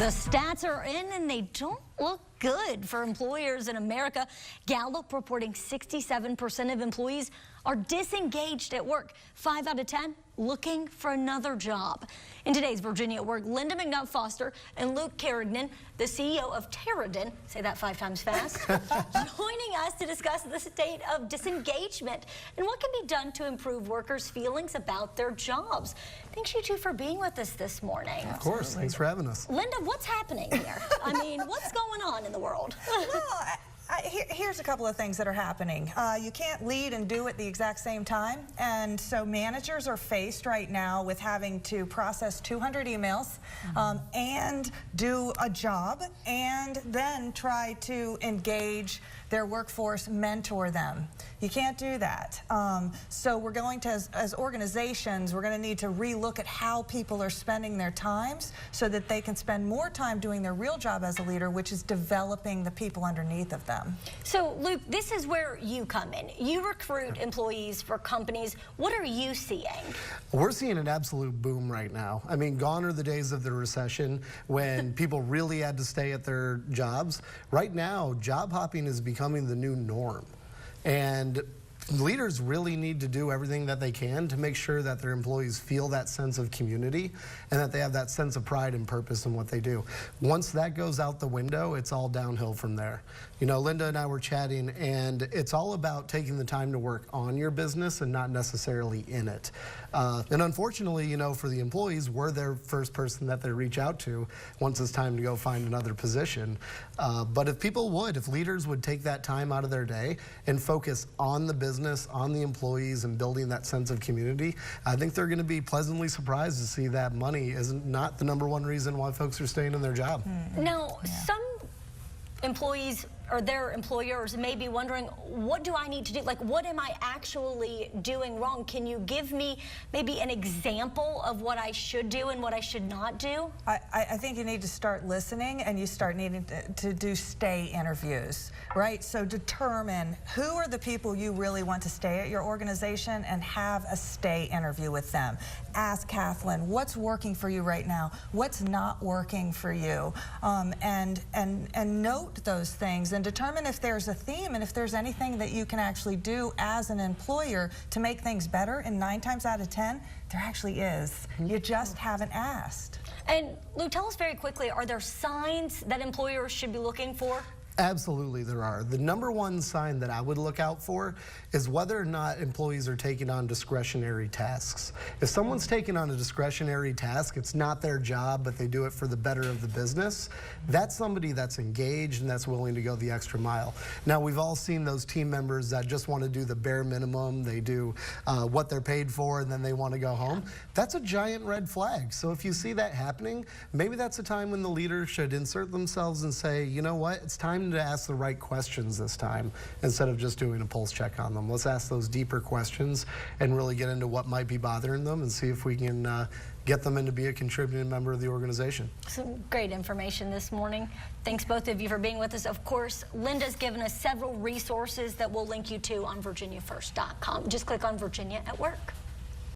stats are in and they don't look good for employers in America. Gallup reporting 67% of employees are disengaged at work. 5 out of 10 looking for another job. In today's Virginia at Work, Lynda McNutt Foster and Luke Carignan, the CEO of Terradin, say that 5 times fast, joining us to discuss the state of disengagement and what can be done to improve workers' feelings about their jobs. Thanks you two for being with us this morning. Of course, thanks for having us. Lynda, what's happening here? I mean, what's going on in the world? Well, here's a couple of things that are happening. You can't lead and do at the exact same time, and so managers are faced right now with having to process 200 emails and do a job and then try to engage their workforce, mentor them. You can't do that. So we're going to, as organizations, we're going to need to relook at how people are spending their times so that they can spend more time doing their real job as a leader, which is developing the people underneath of them. So, Luke, this is where you come in. You recruit employees for companies. What are you seeing? We're seeing an absolute boom right now. I mean, gone are the days of the recession when people really had to stay at their jobs. Right now, job hopping is becoming the new norm. And leaders really need to do everything that they can to make sure that their employees feel that sense of community and that they have that sense of pride and purpose in what they do. Once that goes out the window, it's all downhill from there. You know, Lynda and I were chatting, and it's all about taking the time to work on your business and not necessarily in it. And unfortunately, you know, for the employees, we're their first person that they reach out to once it's time to go find another position. But if people would, if leaders would take that time out of their day and focus on the business, on the employees, and building that sense of community, I think they're going to be pleasantly surprised to see that money isn't not the #1 reason why folks are staying in their job. Now, some employees or their employers may be wondering, what do I need to do? Like, what am I actually doing wrong? Can you give me maybe an example of what I should do and what I should not do? I think you need to start listening, and you start needing to do stay interviews, right? So determine who are the people you really want to stay at your organization and have a stay interview with them. Ask Kathlynn, what's working for you right now? What's not working for you? And note those things and determine if there's a theme and if there's anything that you can actually do as an employer to make things better. And 9 times out of 10, there actually is. You just haven't asked. And Lou, tell us very quickly, are there signs that employers should be looking for? Absolutely there are. The #1 sign that I would look out for is whether or not employees are taking on discretionary tasks. If someone's taking on a discretionary task, it's not their job, but they do it for the better of the business, that's somebody that's engaged and that's willing to go the extra mile. Now, we've all seen those team members that just want to do the bare minimum. They do what they're paid for and then they want to go home. That's a giant red flag. So if you see that happening, maybe that's a time when the leader should insert themselves and say, you know what, it's time to ask the right questions this time instead of just doing a pulse check on them. Let's ask those deeper questions and really get into what might be bothering them and see if we can get them in to be a contributing member of the organization. Some great information this morning. Thanks both of you for being with us. Of course, Lynda's given us several resources that we'll link you to on virginiafirst.com. Just click on Virginia at Work.